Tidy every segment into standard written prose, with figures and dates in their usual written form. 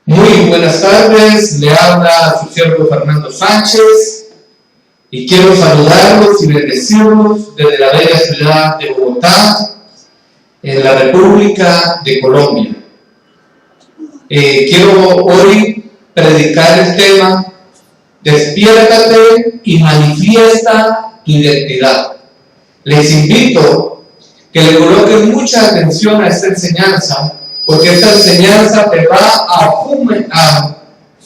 Muy buenas tardes, le habla su siervo Fernando Sánchez y quiero saludarlos y bendecirlos desde la bella ciudad de Bogotá, en la República de Colombia. Quiero hoy predicar el tema: despiértate y manifiesta tu identidad. Les invito que le coloquen mucha atención a esta enseñanza, porque esta enseñanza te va a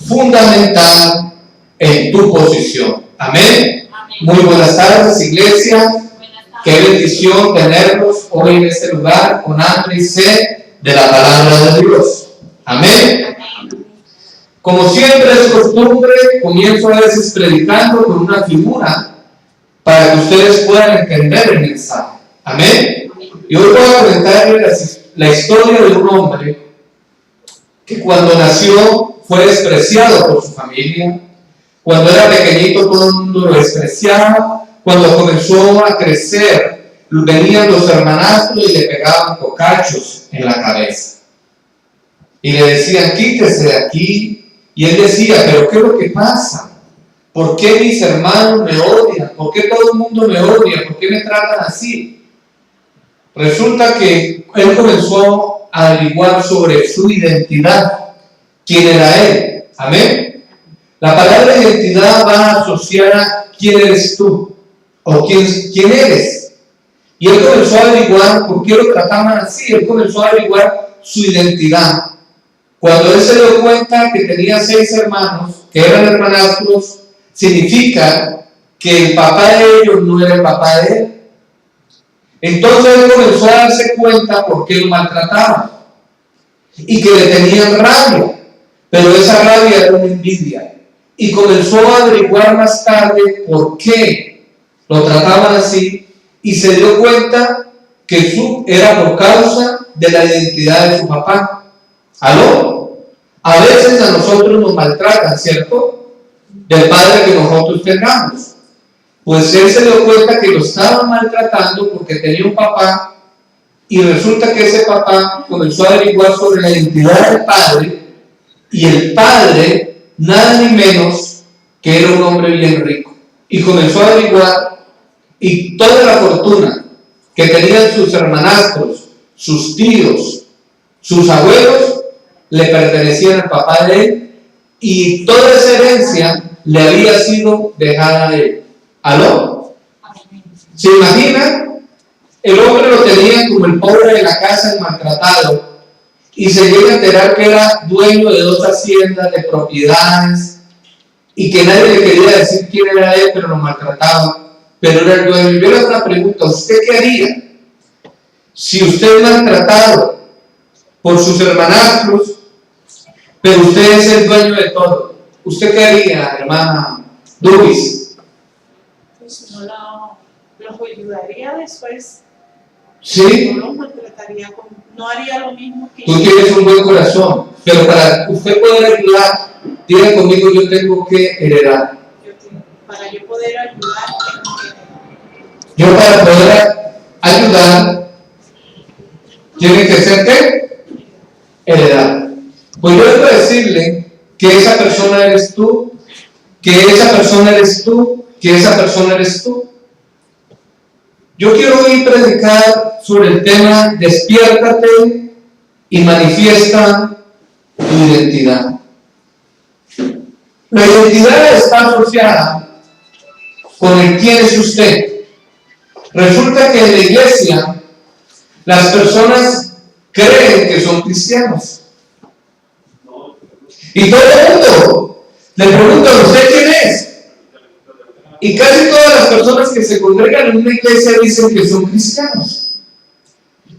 fundamentar en tu posición. Amén. Muy buenas tardes, iglesia. Qué bendición tenerlos hoy en este lugar con hambre y sed de la palabra de Dios. Amén. Como siempre es costumbre, comienzo a veces predicando con una figura para que ustedes puedan entender el mensaje. Amén. Y hoy voy a comentarles la historia de un hombre que cuando nació fue despreciado por su familia. Cuando era pequeñito todo el mundo lo despreciaba. Cuando comenzó a crecer, venían los hermanastros y le pegaban cocachos en la cabeza. Y le decían, quítese de aquí. Y él decía, pero ¿qué es lo que pasa? ¿Por qué mis hermanos me odian? ¿Por qué todo el mundo me odia? ¿Por qué me tratan así? Resulta que él comenzó a averiguar sobre su identidad. ¿Quién era él? Amén. La palabra identidad va asociada a quién eres tú o quién eres. Y él comenzó a averiguar por qué lo trataban así. Él comenzó a averiguar su identidad. Cuando él se dio cuenta que tenía 6 hermanos, que eran hermanastros, significa que el papá de ellos no era el papá de él. Entonces él comenzó a darse cuenta por qué lo maltrataban y que le tenían rabia, pero esa rabia era una envidia. Y comenzó a averiguar más tarde por qué lo trataban así y se dio cuenta que era por causa de la identidad de su papá. ¿Aló? A veces a nosotros nos maltratan, ¿cierto? Del padre que nosotros tengamos. Pues él se dio cuenta que lo estaban maltratando porque tenía un papá, y resulta que ese papá comenzó a averiguar sobre la identidad del padre, y el padre, nada ni menos que era un hombre bien rico. Y comenzó a averiguar, y toda la fortuna que tenían sus hermanastros, sus tíos, sus abuelos, le pertenecían al papá de él, y toda esa herencia le había sido dejada a él. ¿Aló? ¿Se imaginan? El hombre lo tenía como el pobre de la casa, el maltratado, y se llega a enterar que era dueño de 2 haciendas, de propiedades, y que nadie le quería decir quién era él, pero lo maltrataba, pero era el dueño. Y yo le hago una pregunta: ¿usted qué haría si usted es maltratado por sus hermanastros, pero usted es el dueño de todo? ¿Usted qué haría, hermana Dubis? Los ayudaría después. Sí. No los maltrataría, no haría lo mismo que tú tienes un buen corazón, pero para usted poder ayudar, diga conmigo, yo tengo que heredar. Para yo poder ayudar, tengo que heredar. Yo para poder ayudar, tiene que ser ¿qué? Heredar. Pues yo debo decirle que esa persona eres tú, que esa persona eres tú, que esa persona eres tú. Yo quiero hoy predicar sobre el tema: despiértate y manifiesta tu identidad. La identidad está asociada con el quién es usted. Resulta que en la iglesia las personas creen que son cristianos. Y todo el mundo le pregunta: ¿usted quién es? Y casi todas las personas que se congregan en una iglesia dicen que son cristianos.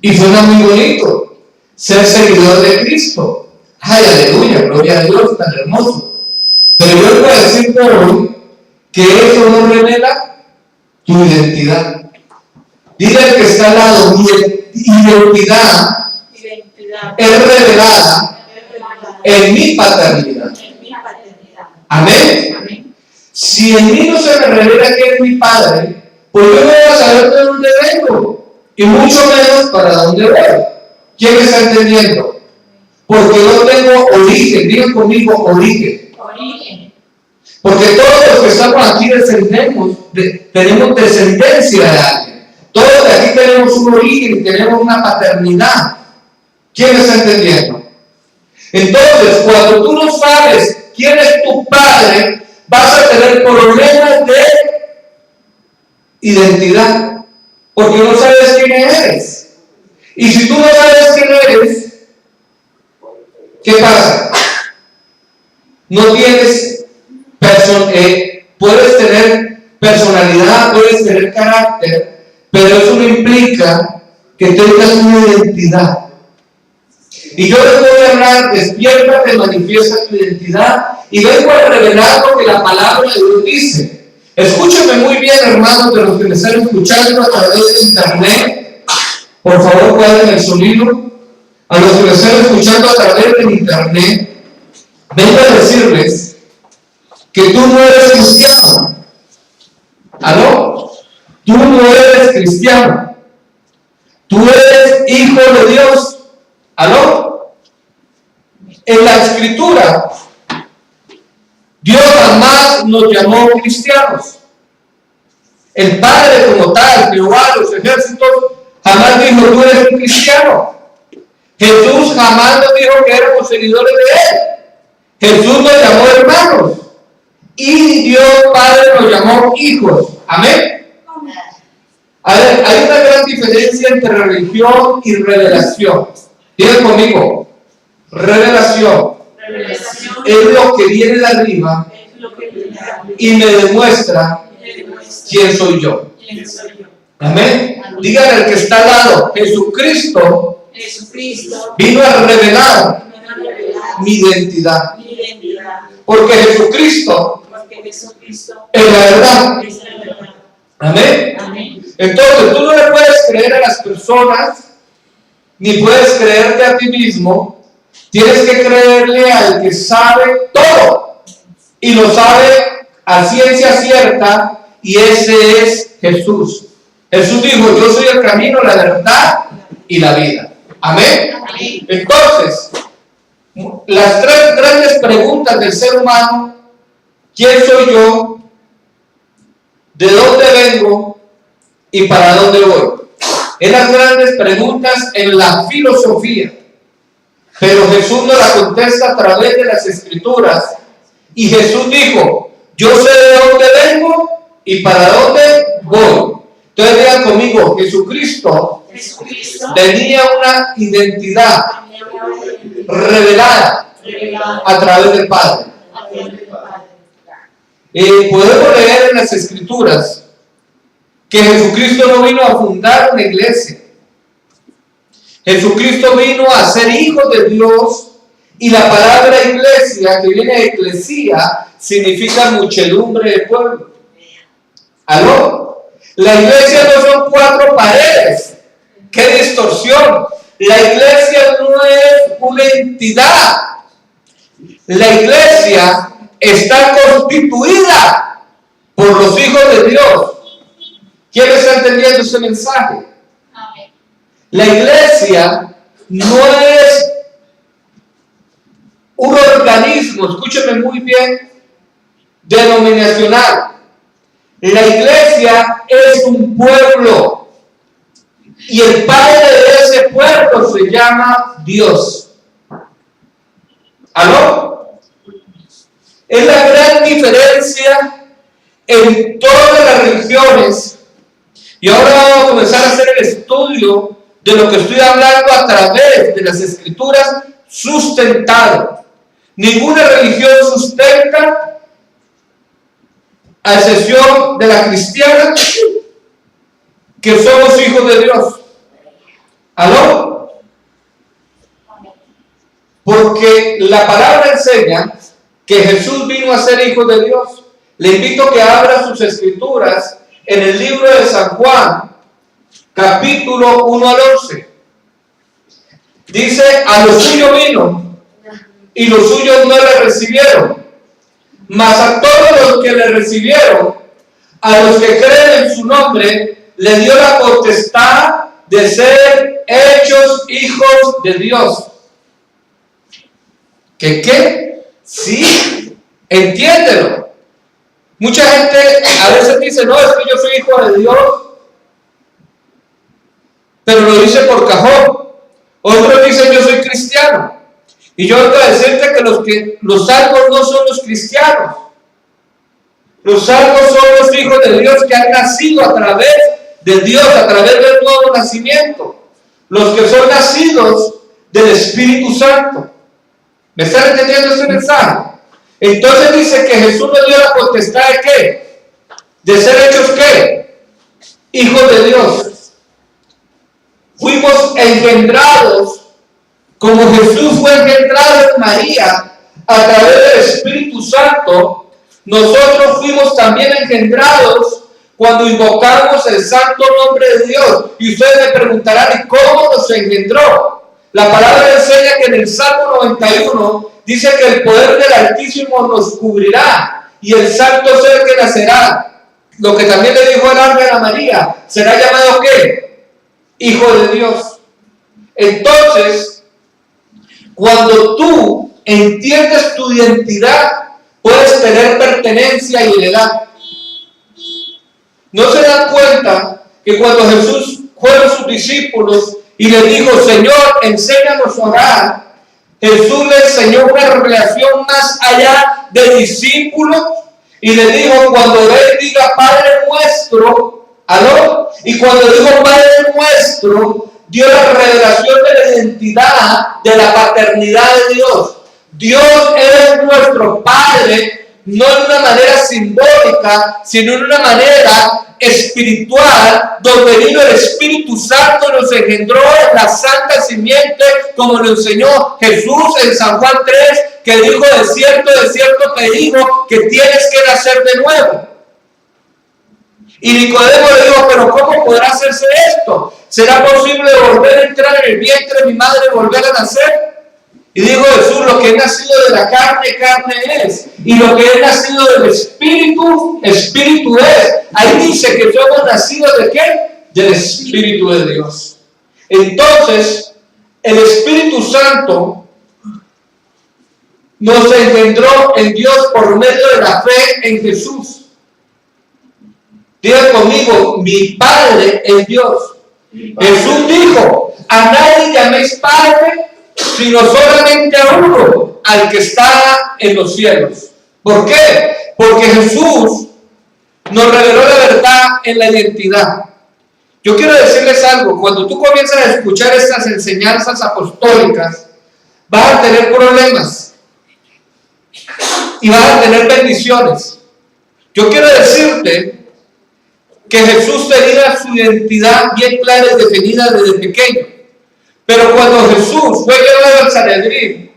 Y suena muy bonito ser seguidor de Cristo. ¡Ay, aleluya! Gloria a Dios, tan hermoso. Pero yo les voy a decir por hoy que eso no revela tu identidad. Dile al que está al lado: mi identidad es revelada en mi paternidad. Amén. Si en mí no se me revela que es mi padre, pues yo no voy a saber de dónde vengo, y mucho menos para dónde voy. ¿Quién me está entendiendo? Porque yo tengo origen, digan conmigo origen. Origen. Porque todos los que estamos aquí tenemos descendencia de alguien. Todos de aquí tenemos un origen, tenemos una paternidad. ¿Quién me está entendiendo? Entonces, cuando tú no sabes quién es tu padre, vas a tener problemas de identidad, porque no sabes quién eres. Y si tú no sabes quién eres, ¿qué pasa? No tienes puedes tener personalidad, puedes tener carácter, pero eso no implica que tengas una identidad. Y yo les voy a hablar, despiértate, manifiesta tu identidad, y vengo a revelar lo que la palabra de Dios dice. Escúchenme muy bien, hermanos, de los que me están escuchando a través de internet. Por favor, cuadren el sonido. A los que me están escuchando a través de internet, vengo a decirles que tú no eres cristiano. ¿Aló? Tú no eres cristiano. Tú eres hijo de Dios. ¿Aló? En la Escritura, Dios jamás nos llamó cristianos. El Padre como tal, Jehová, los ejércitos, jamás dijo, tú eres un cristiano. Jesús jamás nos dijo que éramos seguidores de Él. Jesús nos llamó hermanos. Y Dios Padre nos llamó hijos. Amén. A ver, hay una gran diferencia entre religión y revelación. Digan conmigo, revelación es lo que viene de arriba y me demuestra quién soy yo. Amén. Díganle al que está al lado, Jesucristo vino a revelar mi identidad. Porque Jesucristo es la verdad. Amén. Entonces tú no le puedes creer a las personas, ni puedes creerte a ti mismo. Tienes que creerle al que sabe todo y lo sabe a ciencia cierta, y ese es Jesús. Jesús dijo, yo soy el camino, la verdad y la vida. Amén. Entonces, las tres grandes preguntas del ser humano: ¿quién soy yo? ¿De dónde vengo? ¿Y para dónde voy? Es las grandes preguntas en la filosofía. Pero Jesús nos la contesta a través de las Escrituras. Y Jesús dijo, yo sé de dónde vengo y para dónde voy. Entonces digan conmigo, Jesucristo tenía una identidad revelada a través del Padre. Podemos leer en las Escrituras que Jesucristo no vino a fundar una iglesia. Jesucristo vino a ser hijo de Dios, y la palabra iglesia, que viene de eclesía, significa muchedumbre de pueblo. ¿Aló? La iglesia no son 4 paredes. ¡Qué distorsión! La iglesia no es una entidad. La iglesia está constituida por los hijos de Dios. ¿Quién está entendiendo ese mensaje? Amén. La iglesia no es un organismo, escúcheme muy bien, denominacional. La iglesia es un pueblo, y el padre de ese pueblo se llama Dios. ¿Aló? Es la gran diferencia en todas las religiones. Y ahora vamos a comenzar a hacer el estudio de lo que estoy hablando a través de las Escrituras sustentado. Ninguna religión sustenta, a excepción de la cristiana, que somos hijos de Dios. ¿Aló? Porque la palabra enseña que Jesús vino a ser hijo de Dios. Le invito a que abra sus Escrituras en el libro de San Juan, capítulo 1 al 11. Dice, a los suyos vino, y los suyos no le recibieron. Mas a todos los que le recibieron, a los que creen en su nombre, le dio la potestad de ser hechos hijos de Dios. ¿Que qué? Sí, entiéndelo. Mucha gente a veces dice, no, es que yo soy hijo de Dios, pero lo dice por cajón. Otros dicen, yo soy cristiano. Y yo vengo a decirte que los salvos no son los cristianos. Los salvos son los hijos de Dios que han nacido a través de Dios, a través del nuevo nacimiento. Los que son nacidos del Espíritu Santo. ¿Me están entendiendo este mensaje? Entonces dice que Jesús nos dio la potestad de ¿qué? De ser hechos ¿qué? Hijos de Dios. Fuimos engendrados como Jesús fue engendrado en María a través del Espíritu Santo. Nosotros fuimos también engendrados cuando invocamos el santo nombre de Dios. Y ustedes me preguntarán, ¿y cómo nos engendró? La palabra enseña que en el Salmo 91 dice que el poder del Altísimo nos cubrirá y el santo ser que nacerá, lo que también le dijo el ángel a María, será llamado ¿qué? Hijo de Dios. Entonces, cuando tú entiendes tu identidad, puedes tener pertenencia y heredad. ¿No se dan cuenta que cuando Jesús fueron sus discípulos y le dijo, Señor, enséñanos a orar, Jesús le enseñó una relación más allá de discípulos y le dijo, cuando él diga Padre nuestro, ¿aló? Y cuando dijo Padre nuestro, dio la revelación de la identidad de la paternidad de Dios. Dios es nuestro Padre, no de una manera simbólica, sino de una manera espiritual, donde vino el Espíritu Santo, nos engendró en la santa simiente, como lo enseñó Jesús en San Juan 3, que dijo, de cierto te digo, que tienes que nacer de nuevo. Y Nicodemo le dijo, pero ¿cómo podrá hacerse esto? ¿Será posible volver a entrar en el vientre de mi madre y volver a nacer? Y dijo Jesús, lo que es nacido de la carne, carne es. Y lo que es nacido del Espíritu, Espíritu es. Ahí dice que somos nacidos ¿de qué? Del Espíritu de Dios. Entonces, el Espíritu Santo nos engendró en Dios por medio de la fe en Jesús. Diga conmigo, mi Padre es Dios. Jesús dijo, a nadie llaméis Padre, sino solamente a uno, al que está en los cielos. ¿Por qué? Porque Jesús nos reveló la verdad en la identidad. Yo quiero decirles algo, cuando tú comienzas a escuchar estas enseñanzas apostólicas, vas a tener problemas y vas a tener bendiciones. Yo quiero decirte que Jesús tenía su identidad bien clara y definida desde pequeño. Pero cuando Jesús fue llevado al Sanedrín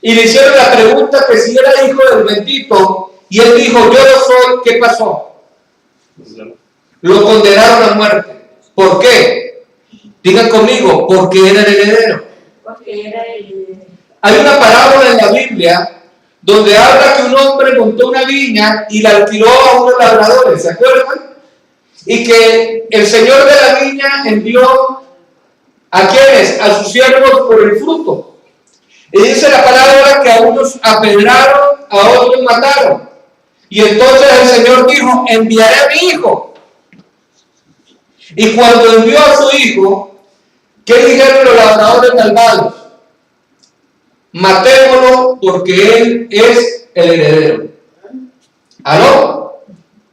y le hicieron la pregunta que si era hijo del bendito, y él dijo, yo lo soy, ¿qué pasó? Lo condenaron a muerte. ¿Por qué? Digan conmigo, porque era el heredero. Hay una parábola en la Biblia donde habla que un hombre montó una viña y la alquiló a unos labradores, ¿se acuerdan? Y que el señor de la viña envió ¿a quiénes? A sus siervos por el fruto. Y dice la palabra que a unos apedraron, a otros mataron. Y entonces el Señor dijo, enviaré a mi hijo. Y cuando envió a su hijo, ¿qué dijeron los labradores malvados? Matémoslo porque él es el heredero. ¿Aló?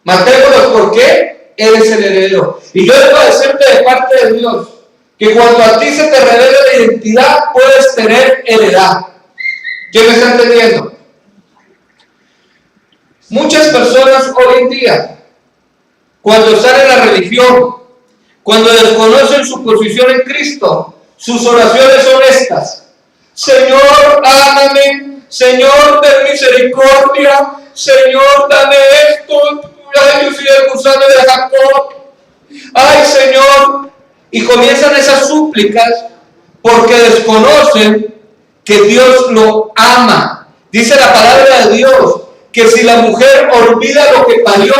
Matémoslo porque él es el heredero. Y yo debo decirte de parte de Dios que cuando a ti se te revela la identidad, puedes tener heredad. ¿Quién me está entendiendo? Muchas personas hoy en día, cuando están en la religión, cuando desconocen su posición en Cristo, sus oraciones son estas: Señor, ámame, Señor, ten misericordia, Señor, dame esto, ay, yo soy el gusano de Jacob, ay, Señor. Y comienzan esas súplicas porque desconocen que Dios lo ama. Dice la palabra de Dios que si la mujer olvida lo que parió,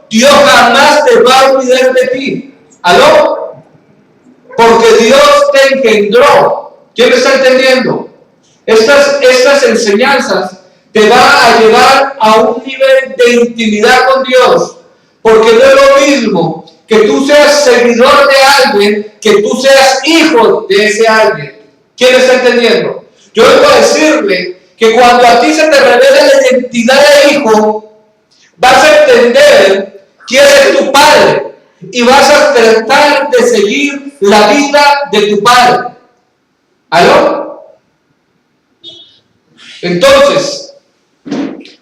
Dios jamás te va a olvidar de ti. ¿Aló? Porque Dios te engendró. ¿Quién me está entendiendo? Estas enseñanzas te van a llevar a un nivel de intimidad con Dios, porque no es lo mismo que tú seas seguidor de alguien, que tú seas hijo de ese alguien. ¿Quién está entendiendo? Yo vengo a decirle que cuando a ti se te revela la identidad de hijo, vas a entender quién es tu padre y vas a tratar de seguir la vida de tu padre. ¿Aló? Entonces,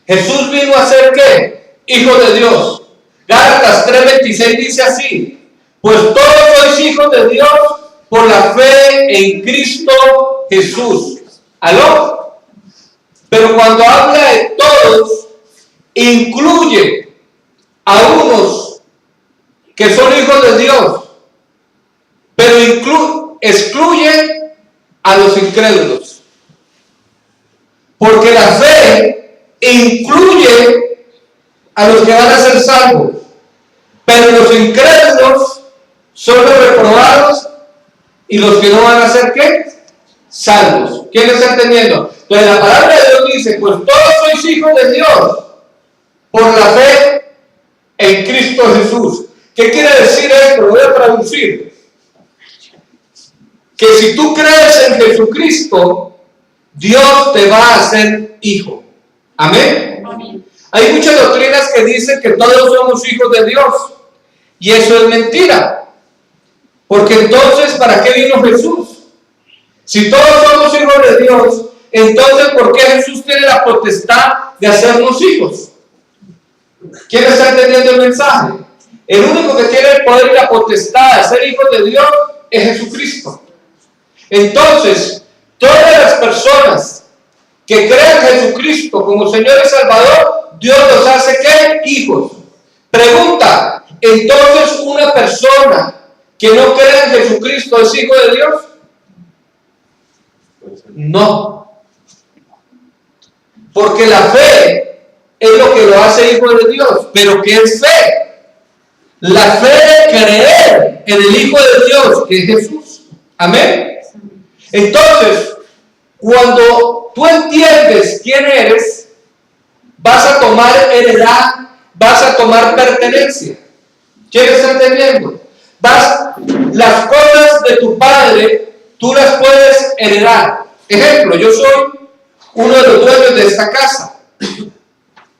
Jesús vino a ser ¿qué? Hijo de Dios. Gálatas 3:26 dice así: pues todos sois hijos de Dios por la fe en Cristo Jesús. ¿Aló? Pero cuando habla de todos, incluye a unos que son hijos de Dios, pero excluye a los incrédulos. Porque la fe incluye a los que van a ser salvos, pero los incrédulos son los reprobados y los que no van a ser ¿qué? Salvos. ¿Quién está entendiendo? Entonces la palabra de Dios dice: pues todos sois hijos de Dios por la fe en Cristo Jesús. ¿Qué quiere decir esto? Lo voy a traducir. Que si tú crees en Jesucristo, Dios te va a hacer hijo. ¿Amén? Amén. Hay muchas doctrinas que dicen que todos somos hijos de Dios, y eso es mentira. Porque entonces, ¿para qué vino Jesús? Si todos somos hijos de Dios, entonces ¿por qué Jesús tiene la potestad de hacernos hijos? ¿Quién está entendiendo el mensaje? El único que tiene el poder y la potestad de ser hijos de Dios es Jesucristo. Entonces, todas las personas que crean en Jesucristo como Señor y Salvador, Dios los hace ¿qué? Hijos. Pregunta: entonces una persona que no cree en Jesucristo es hijo de Dios? No. Porque la fe es lo que lo hace hijo de Dios. ¿Pero qué es fe? La fe de creer en el Hijo de Dios, que es Jesús. Amén. Entonces, cuando tú entiendes quién eres, vas a tomar heredad, vas a tomar pertenencia. ¿Quién está entendiendo? Las cosas de tu padre, tú las puedes heredar. Ejemplo, yo soy uno de los dueños de esta casa.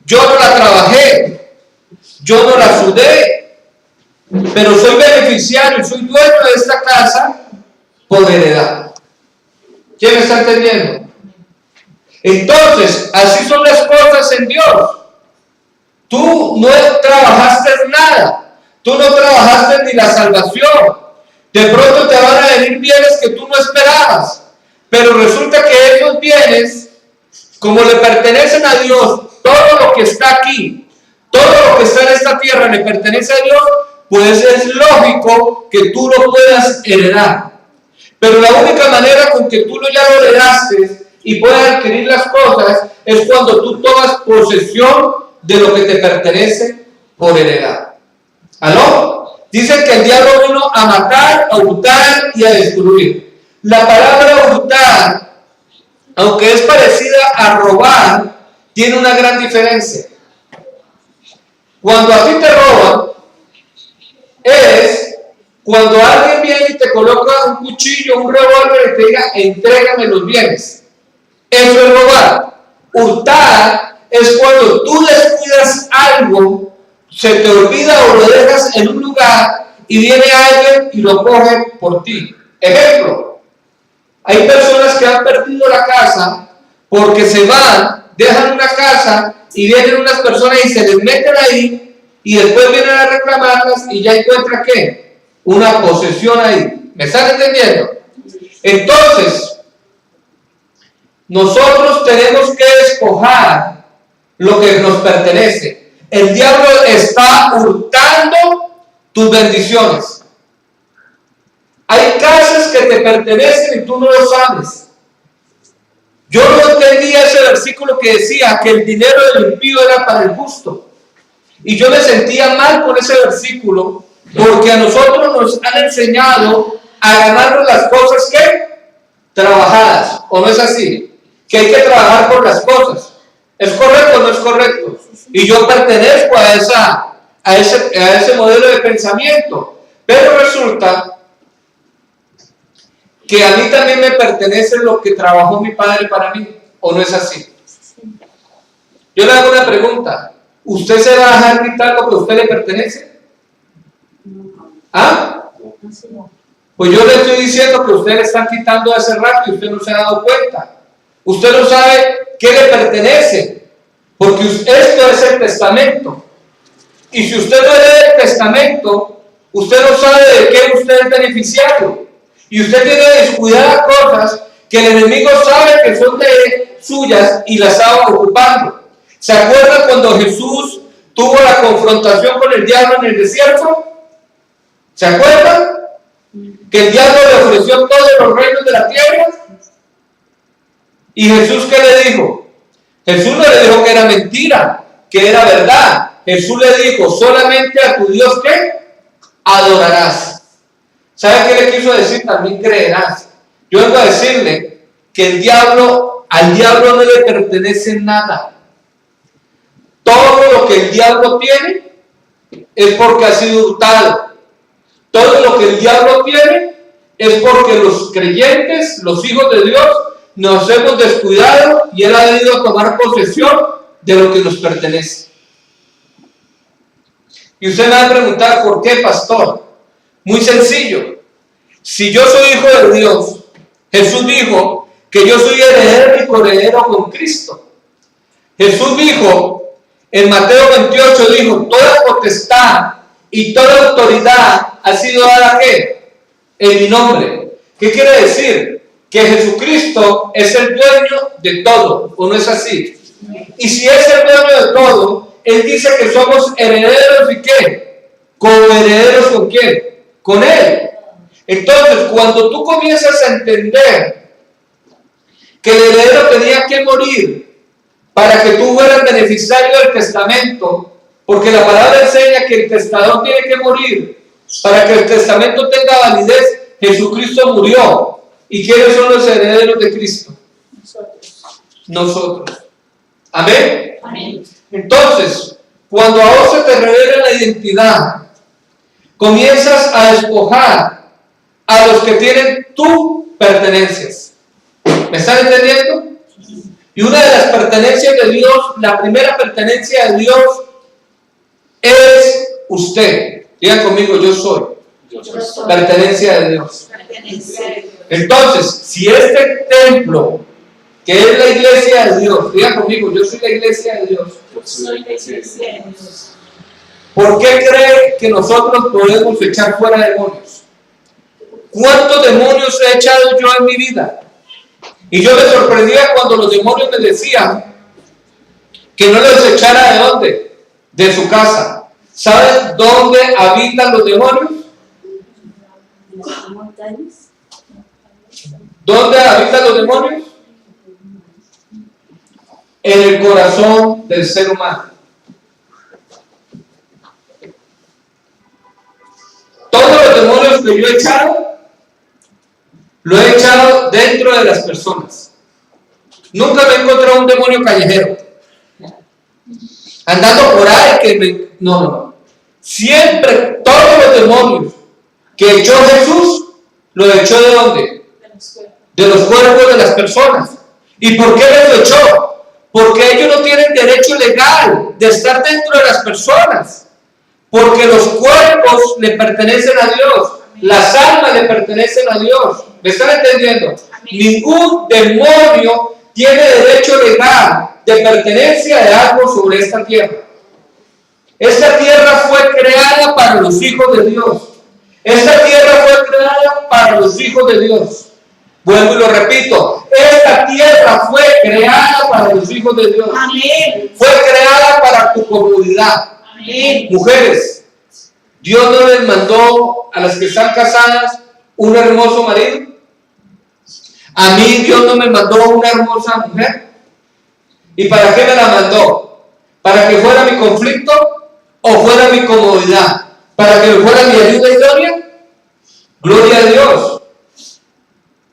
Yo no la trabajé, yo no la sudé, pero soy beneficiario, soy dueño de esta casa por heredad. ¿Quién está entendiendo? Entonces, así son las cosas en Dios. Tú no trabajaste nada, tú no trabajaste ni la salvación. De pronto te van a venir bienes que tú no esperabas, pero resulta que esos bienes, como le pertenecen a Dios, todo lo que está aquí, todo lo que está en esta tierra le pertenece a Dios, pues es lógico que tú lo puedas heredar. Pero la única manera con que tú ya lo heredaste y puedas adquirir las cosas es cuando tú tomas posesión de lo que te pertenece por heredad. ¿Aló? Dice que el diablo vino a matar, a hurtar y a destruir. La palabra hurtar, aunque es parecida a robar, tiene una gran diferencia. Cuando a ti te roban, es cuando alguien viene y te coloca un cuchillo, un revólver y te diga: entrégame los bienes. Eso es robar. Hurtar es cuando tú descuidas algo, se te olvida o lo dejas en un lugar y viene alguien y lo coge por ti. Ejemplo: hay personas que han perdido la casa porque se van, dejan una casa y vienen unas personas y se les meten ahí y después vienen a reclamarlas y ya encuentran ¿qué? Una posesión ahí. ¿Me están entendiendo? Entonces, nosotros tenemos que despojar lo que nos pertenece. El diablo está hurtando tus bendiciones. Hay casas que te pertenecen y tú no lo sabes. Yo no entendía ese versículo que decía que el dinero del impío era para el justo. Y yo me sentía mal con ese versículo, porque a nosotros nos han enseñado a ganarnos las cosas que trabajadas, ¿o no es así? que hay que trabajar por las cosas. ¿Es correcto o no es correcto? Y yo pertenezco a ese modelo de pensamiento. Pero resulta que a mí también me pertenece lo que trabajó mi padre para mí, ¿o no es así? Yo le hago una pregunta. ¿Usted se va a dejar quitar lo que a usted le pertenece? ¿Ah? Pues yo le estoy diciendo que usted le están quitando hace rato y usted no se ha dado cuenta. Usted no sabe qué le pertenece, porque esto es el testamento. Y si usted no lee el testamento, usted no sabe de qué usted es beneficiario. Y usted tiene descuidadas cosas que el enemigo sabe que son de suyas y las estaba ocupando. ¿Se acuerdan cuando Jesús tuvo la confrontación con el diablo en el desierto? ¿Se acuerdan? Que el diablo le ofreció todos los reinos de la tierra. ¿Y Jesús qué le dijo? Jesús no le dijo que era mentira, que era verdad. Jesús le dijo, solamente a tu Dios ¿qué? Adorarás. ¿Sabe qué le quiso decir? También creerás. Yo vengo a decirle que al diablo no le pertenece nada. Todo lo que el diablo tiene es porque ha sido hurtado. Todo lo que el diablo tiene es porque los creyentes, los hijos de Dios, nos hemos descuidado y él ha venido a tomar posesión de lo que nos pertenece. Y usted me va a preguntar, ¿por qué, pastor? Muy sencillo. Si yo soy hijo de Dios, Jesús dijo que yo soy heredero y coheredero con Cristo. Jesús dijo, en Mateo 28 dijo, toda potestad y toda autoridad ha sido dada ¿qué? En mi nombre. ¿Qué quiere decir? Que Jesucristo es el dueño de todo, ¿o no es así? Y si es el dueño de todo, Él dice que somos herederos ¿y qué? Coherederos ¿con quién? Con Él. Entonces, cuando tú comienzas a entender que el heredero tenía que morir para que tú fueras beneficiario del testamento, porque la palabra enseña que el testador tiene que morir para que el testamento tenga validez, Jesucristo murió. ¿Y quiénes son los herederos de Cristo? Nosotros. ¿Amén? Amén. Entonces, cuando a vos se te revela la identidad, comienzas a despojar a los que tienen tus pertenencias. ¿Me están entendiendo? Y una de las pertenencias de Dios, la primera pertenencia de Dios es usted. Digan conmigo, yo soy. Pertenencia de Dios. Entonces, si este templo, que es la iglesia de Dios, digan conmigo, yo soy la iglesia de Dios. ¿Por qué cree que nosotros podemos echar fuera demonios? ¿Cuántos demonios he echado yo en mi vida? Y yo me sorprendía cuando los demonios me decían que no los echara ¿de dónde? De su casa. ¿Saben dónde habitan los demonios? ¿Dónde habitan los demonios? En el corazón del ser humano. Todos los demonios que yo he echado, lo he echado dentro de las personas. Nunca me he encontrado un demonio callejero andando por ahí no. Siempre todos los demonios que echó Jesús, lo echó ¿de dónde? De los cuerpos de las personas. ¿Y por qué los echó? Porque ellos no tienen derecho legal de estar dentro de las personas. Porque los cuerpos le pertenecen a Dios. Las almas le pertenecen a Dios. ¿Me están entendiendo? Ningún demonio tiene derecho legal de pertenencia de algo sobre esta tierra. Esta tierra fue creada para los hijos de Dios. Esta tierra fue creada para los hijos de Dios. Vuelvo y lo repito. Esta tierra fue creada para los hijos de Dios. Amén. Fue creada para tu comodidad. Amén. Mujeres, Dios no les mandó a las que están casadas un hermoso marido. A mí Dios no me mandó una hermosa mujer. ¿Y para qué me la mandó? ¿Para que fuera mi conflicto o fuera mi comodidad? ¿Para que fuera mi ayuda idónea? Gloria a Dios.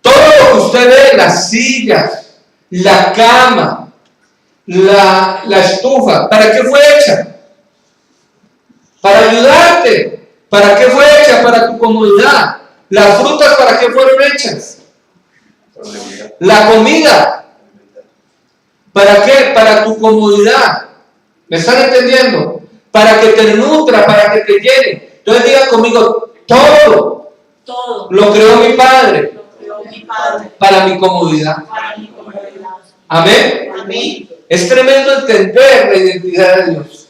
Todo lo que usted ve, las sillas, la cama, la estufa, ¿para qué fue hecha? Para ayudarte. ¿Para qué fue hecha? Para tu comodidad. Las frutas, ¿para qué fueron hechas? La comida, ¿para qué? Para tu comodidad. ¿Me están entendiendo? Para que te nutra, para que te llene. Entonces diga conmigo, todo lo creó mi Padre para mi comodidad. Amén. Amén. Es tremendo entender la identidad de Dios.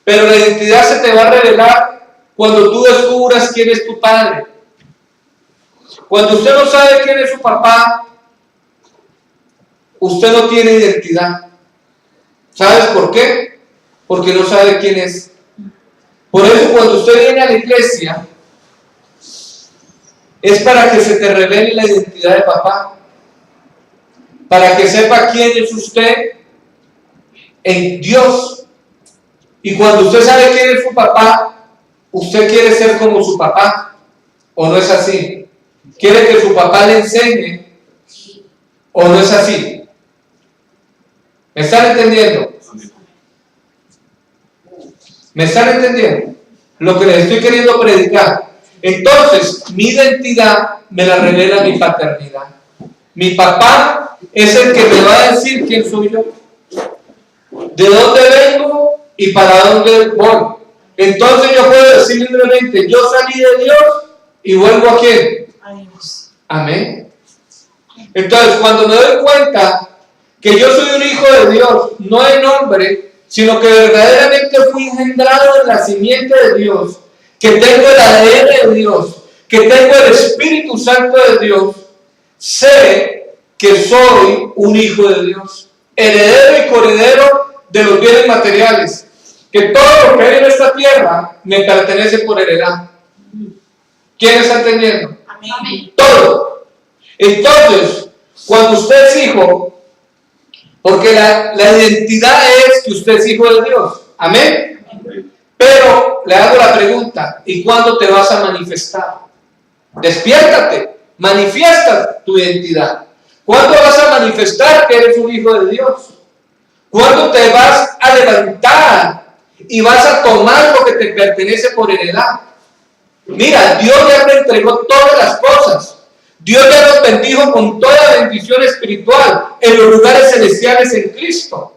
Pero la identidad se te va a revelar cuando tú descubras quién es tu Padre. Cuando usted no sabe quién es su papá, usted no tiene identidad. ¿Sabes por qué? Porque no sabe quién es. Por eso cuando usted viene a la iglesia, es para que se te revele la identidad de papá. Para que sepa quién es usted en Dios. Y cuando usted sabe quién es su papá, usted quiere ser como su papá. ¿O no es así? ¿Quiere que su papá le enseñe? ¿O no es así? ¿Me están entendiendo? ¿Me están entendiendo? Lo que les estoy queriendo predicar. Entonces, mi identidad me la revela mi paternidad. Mi papá es el que me va a decir quién soy yo, de dónde vengo y para dónde voy. Entonces yo puedo decir libremente, yo salí de Dios y vuelvo a ¿quién? Amén. Entonces, cuando me doy cuenta que yo soy un hijo de Dios, no en nombre, sino que verdaderamente fui engendrado en la simiente de Dios, que tengo el ADN de Dios, que tengo el Espíritu Santo de Dios, sé que soy un hijo de Dios, heredero y coheredero de los bienes materiales, que todo lo que hay en esta tierra me pertenece por heredad. ¿Quién está entendiendo? Amén. Todo. Entonces, cuando usted es hijo, porque la identidad es que usted es hijo de Dios. Amén. Pero le hago la pregunta, ¿y cuándo te vas a manifestar? Despiértate, manifiesta tu identidad. ¿Cuándo vas a manifestar que eres un hijo de Dios? ¿Cuándo te vas a levantar y vas a tomar lo que te pertenece por heredad? Mira, Dios ya te entregó todas las cosas. Dios ya nos bendijo con toda bendición espiritual en los lugares celestiales en Cristo.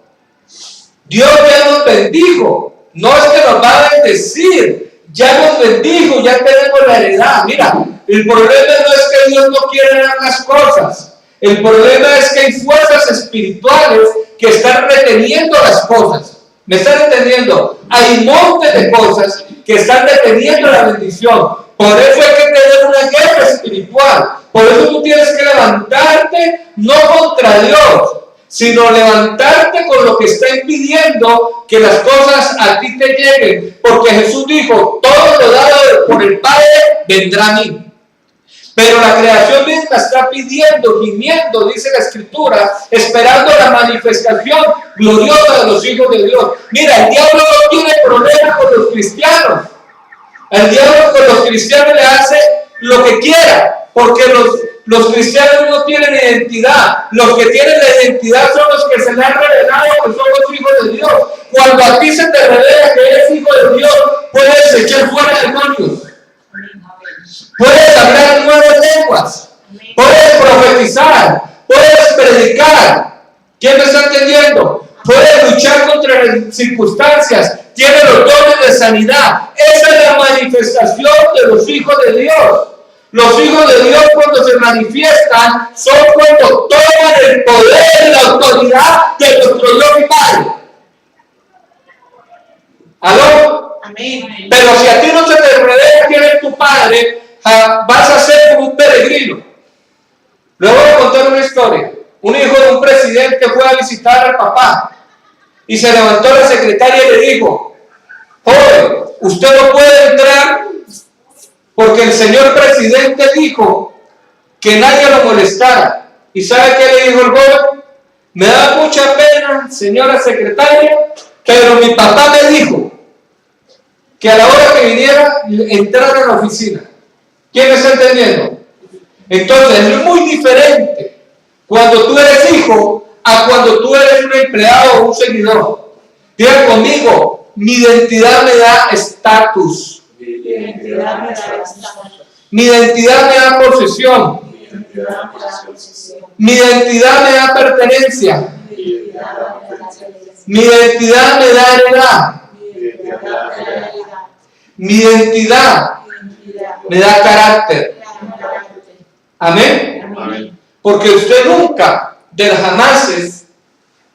Dios ya nos bendijo. No es que nos va a bendecir, ya nos bendijo, ya tenemos la heredad. Mira, el problema no es que Dios no quiere dar las cosas. El problema es que hay fuerzas espirituales que están reteniendo las cosas. ¿Me están entendiendo? Hay montes de cosas que están deteniendo la bendición. Por eso hay que tener una guerra espiritual. Por eso tú tienes que levantarte no contra Dios, sino levantarte con lo que está impidiendo que las cosas a ti te lleguen. Porque Jesús dijo, todo lo dado por el Padre vendrá a mí. Pero la creación misma está pidiendo, gimiendo, dice la Escritura, esperando la manifestación gloriosa de los hijos de Dios. Mira, el diablo no tiene problema con los cristianos. El diablo con los cristianos le hace lo que quiera, porque los cristianos no tienen identidad. Los que tienen la identidad son los que se le han revelado que son los hijos de Dios. Cuando a ti se te revela que eres hijo de Dios, puedes echar fuera demonios. Puedes hablar nuevas lenguas, puedes profetizar, puedes predicar. ¿Quién me está entendiendo? Puedes luchar contra las circunstancias, tiene los dones de sanidad. Esa es la manifestación de los hijos de Dios. Los hijos de Dios cuando se manifiestan son cuando toman el poder y la autoridad de nuestro Dios y Padre. ¿Aló? Amén. Pero si a ti no se te revela quién es tu Padre, vas a ser como un peregrino. Le voy a contar una historia. Un hijo de un presidente fue a visitar al papá y se levantó la secretaria y le dijo, joven, usted no puede entrar porque el señor presidente dijo que nadie lo molestara. ¿Y sabe qué le dijo el joven? Me da mucha pena, señora secretaria, pero mi papá me dijo que a la hora que viniera entrara a la oficina. ¿Quién me está entendiendo? Entonces es muy diferente cuando tú eres hijo a cuando tú eres un empleado o un seguidor. Diga conmigo, mi identidad me da estatus. Mi identidad me da estatus. Mi identidad me da posesión. Mi identidad me da posesión. Mi identidad me da pertenencia. Mi identidad me da pertenencia. Mi identidad me da heredad. Mi identidad me da heredad. Mi identidad me da carácter. Amén. Amén. Porque usted nunca, del jamases,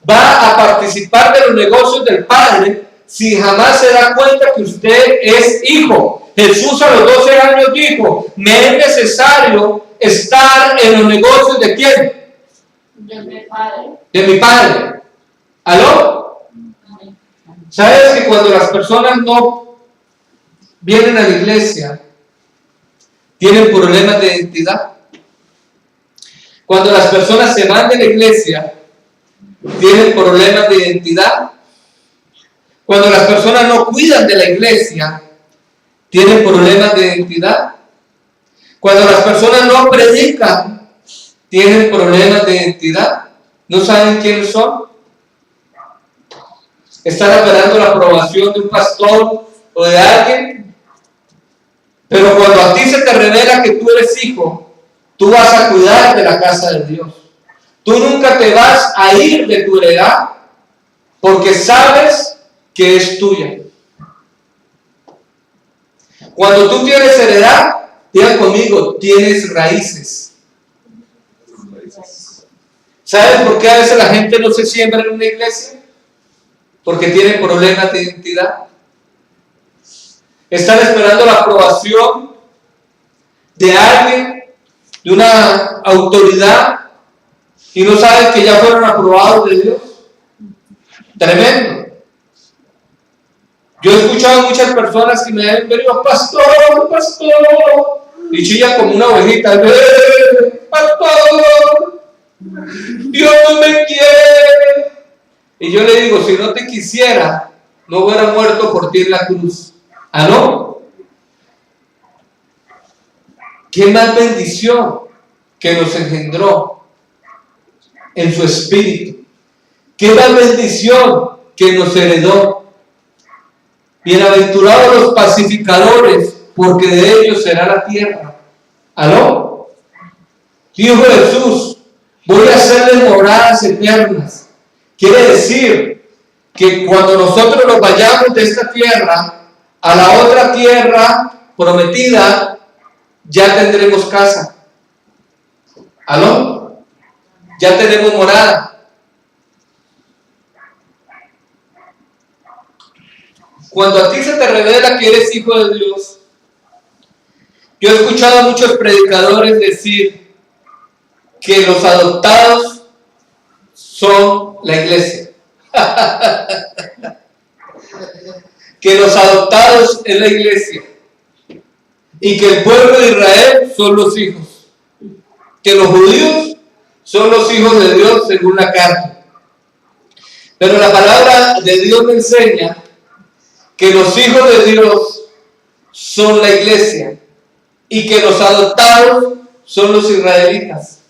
va a participar de los negocios del Padre si jamás se da cuenta que usted es hijo. Jesús a los 12 años dijo, me es necesario estar en los negocios ¿de quién? De mi Padre. De mi Padre. ¿Aló? ¿Sabes que cuando las personas no vienen a la iglesia, tienen problemas de identidad? Cuando las personas se van de la iglesia, tienen problemas de identidad. Cuando las personas no cuidan de la iglesia, tienen problemas de identidad. Cuando las personas no predican, tienen problemas de identidad. ¿No saben quiénes son? Están esperando la aprobación de un pastor o de alguien. Pero cuando a ti se te revela que tú eres hijo, tú vas a cuidar de la casa de Dios. Tú nunca te vas a ir de tu heredad porque sabes que es tuya. Cuando tú tienes heredad, diga conmigo, tienes raíces. ¿Sabes por qué a veces la gente no se siembra en una iglesia? Porque tiene problemas de identidad. Están esperando la aprobación de alguien, de una autoridad, y no saben que ya fueron aprobados de Dios. Tremendo. Yo he escuchado a muchas personas que me han venido, pastor, y chillan como una ovejita, pastor, Dios no me quiere. Y yo le digo, si no te quisiera, no hubiera muerto por ti en la cruz. ¿Ah, no? Qué más bendición que nos engendró en su espíritu. Qué más bendición que nos heredó. Bienaventurados los pacificadores, porque de ellos será la tierra. ¿Aló? Dijo Jesús, voy a hacerles moradas eternas. Quiere decir que cuando nosotros nos vayamos de esta tierra a la otra tierra prometida, ya tendremos casa. ¿Aló? Ya tenemos morada. Cuando a ti se te revela que eres hijo de Dios, yo he escuchado a muchos predicadores decir que los adoptados son la iglesia. Que los adoptados es la iglesia. Y que el pueblo de Israel son los hijos. Que los judíos son los hijos de Dios según la carne. Pero la palabra de Dios me enseña que los hijos de Dios son la iglesia y que los adoptados son los israelitas.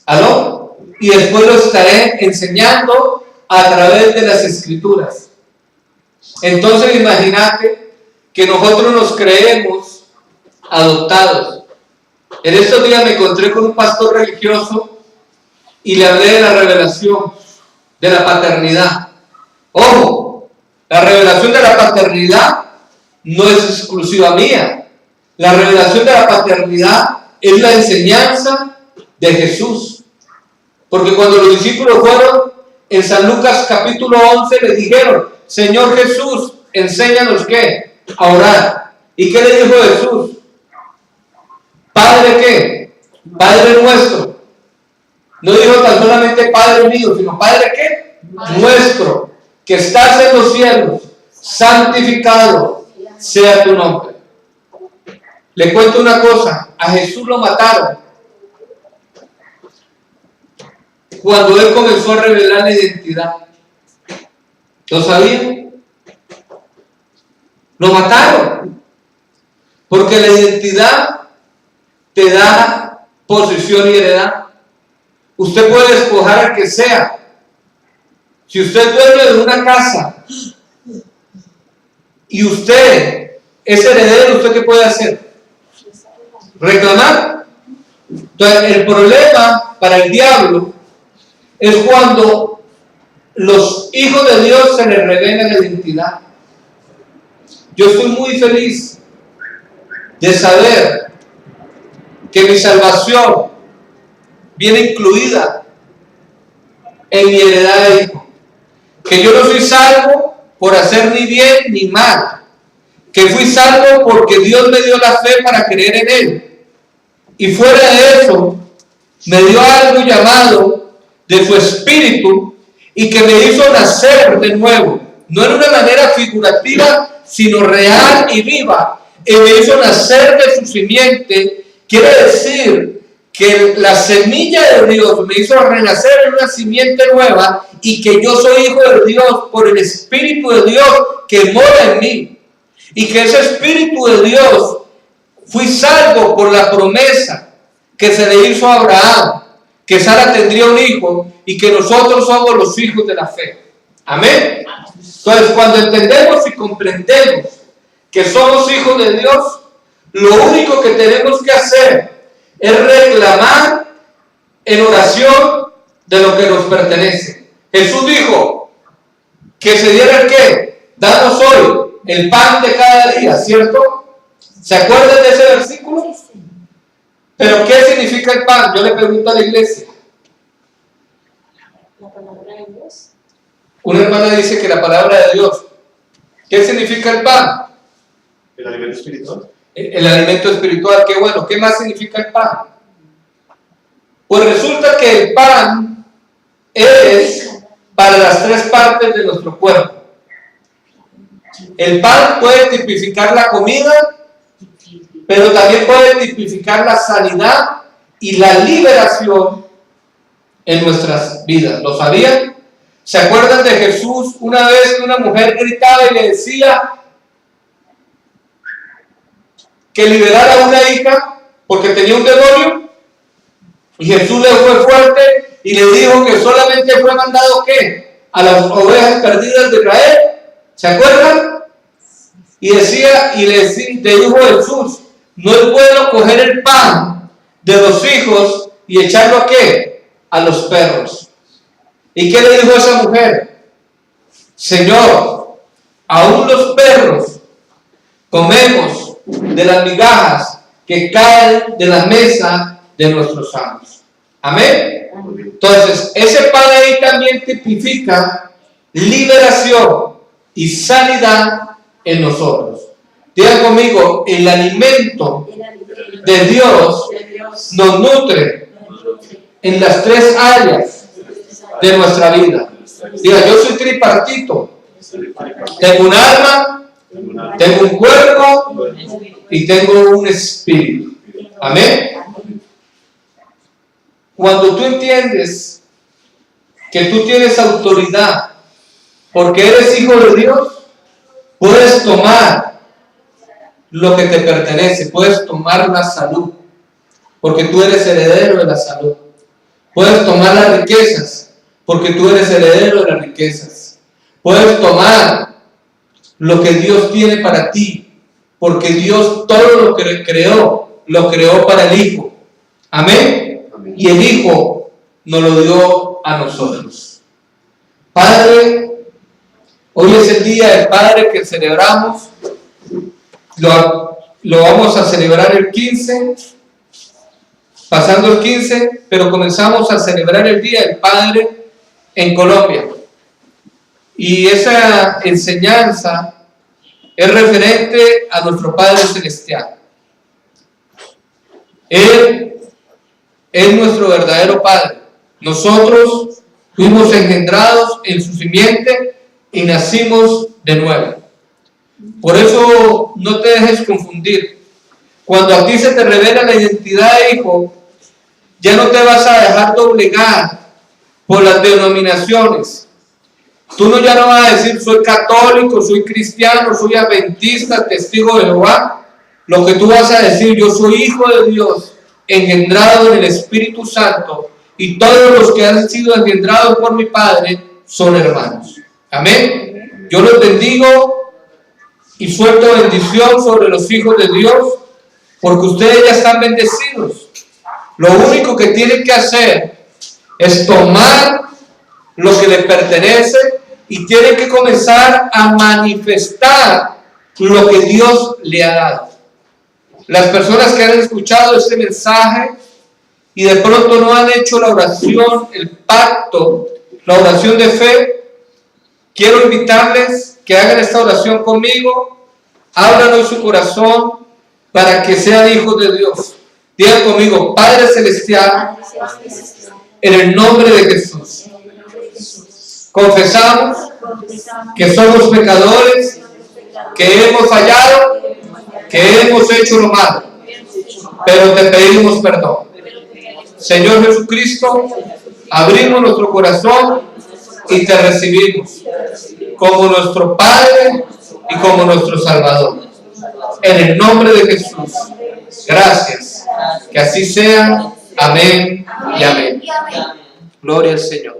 ¿Aló? Y después lo estaré enseñando a través de las escrituras. Entonces imagínate que nosotros nos creemos adoptados. En estos días me encontré con un pastor religioso y le hablé de la revelación de la paternidad. Ojo, la revelación de la paternidad no es exclusiva mía. La revelación de la paternidad es la enseñanza de Jesús. Porque cuando los discípulos fueron en San Lucas capítulo 11 le dijeron, Señor Jesús, enséñanos ¿qué? A orar. ¿Y qué le dijo Jesús? ¿Padre qué? Padre nuestro. No dijo tan solamente Padre mío, sino Padre qué? Nuestro, que estás en los cielos, santificado sea tu nombre. Le cuento una cosa, a Jesús lo mataron cuando él comenzó a revelar la identidad. ¿Lo sabían? Lo mataron porque la identidad te da posición y heredad. Usted puede despojar al que sea, Si usted es dueño de una casa y usted es heredero, ¿usted qué puede hacer? Reclamar. Entonces, el problema para el diablo es cuando los hijos de Dios se les revela la identidad. Yo estoy muy feliz de saber que mi salvación viene incluida en mi heredad de hijo. Que yo no soy salvo por hacer ni bien ni mal. Que fui salvo porque Dios me dio la fe para creer en Él. Y fuera de eso, me dio algo llamado de su espíritu y que me hizo nacer de nuevo. No en una manera figurativa, sino real y viva. Y me hizo nacer de su simiente. Quiere decir que la semilla de Dios me hizo renacer en una simiente nueva y que yo soy hijo de Dios por el Espíritu de Dios que mora en mí. Y que ese Espíritu de Dios fui salvo por la promesa que se le hizo a Abraham, que Sara tendría un hijo y que nosotros somos los hijos de la fe. Amén. Entonces, cuando entendemos y comprendemos que somos hijos de Dios, lo único que tenemos que hacer es reclamar en oración de lo que nos pertenece. Jesús dijo que se diera el qué, danos hoy el pan de cada día, ¿cierto? ¿Se acuerdan de ese versículo? ¿Pero qué significa el pan? Yo le pregunto a la iglesia. La palabra de Dios. Una hermana dice que la palabra de Dios. ¿Qué significa el pan? El alimento espiritual. El alimento espiritual, qué bueno. ¿Qué más significa el pan? Pues resulta que el pan es para las tres partes de nuestro cuerpo. El pan puede tipificar la comida, pero también puede tipificar la sanidad y la liberación en nuestras vidas. ¿Lo sabían? ¿Se acuerdan de Jesús una vez que una mujer gritaba y le decía que liberara a una hija porque tenía un demonio? Y Jesús le fue fuerte y le dijo que solamente fue mandado ¿qué? A las ovejas perdidas de Israel. ¿Se acuerdan? Y le dijo Jesús, no es bueno coger el pan de los hijos y echarlo ¿a qué? A los perros. ¿Y qué le dijo esa mujer? Señor, aún los perros comemos de las migajas que caen de la mesa de nuestros amos. Amén. Entonces, ese pan ahí también tipifica liberación y sanidad en nosotros. Digan conmigo, el alimento de Dios nos nutre en las tres áreas de nuestra vida. Diga, yo soy tripartito. Tengo un alma, tengo un cuerpo y tengo un espíritu. Amén. Cuando tú entiendes que tú tienes autoridad porque eres hijo de Dios, puedes tomar lo que te pertenece, puedes tomar la salud, porque tú eres heredero de la salud. Puedes tomar las riquezas, porque tú eres heredero de las riquezas. Puedes tomar lo que Dios tiene para ti, porque Dios todo lo que creó, lo creó para el Hijo. Amén. Y el Hijo nos lo dio a nosotros. Padre, hoy es el Día del Padre que celebramos. Lo vamos a celebrar el 15, pasando el 15, pero comenzamos a celebrar el Día del Padre en Colombia. Y esa enseñanza es referente a nuestro Padre Celestial. Él es nuestro verdadero Padre. Nosotros fuimos engendrados en su simiente y nacimos de nuevo. Por eso no te dejes confundir. Cuando a ti se te revela la identidad de hijo, ya no te vas a dejar doblegar por las denominaciones. Tú ya no vas a decir soy católico, soy cristiano, soy adventista, testigo de Jehová. Lo que tú vas a decir, yo soy hijo de Dios, engendrado en el Espíritu Santo, y todos los que han sido engendrados por mi Padre son hermanos. Amén. Yo los bendigo y suelto bendición sobre los hijos de Dios, porque ustedes ya están bendecidos. Lo único que tienen que hacer es tomar lo que les pertenece y tienen que comenzar a manifestar lo que Dios le ha dado. Las personas que han escuchado este mensaje y de pronto no han hecho la oración, el pacto, la oración de fe, quiero invitarles que hagan esta oración conmigo. Ábranlo en su corazón para que sean hijos de Dios. Digan conmigo: Padre Celestial, en el nombre de Jesús, confesamos que somos pecadores, que hemos fallado, que hemos hecho lo malo, pero te pedimos perdón. Señor Jesucristo, abrimos nuestro corazón y te recibimos como nuestro Padre y como nuestro Salvador. En el nombre de Jesús, gracias. Que así sea. Amén y amén. Gloria al Señor.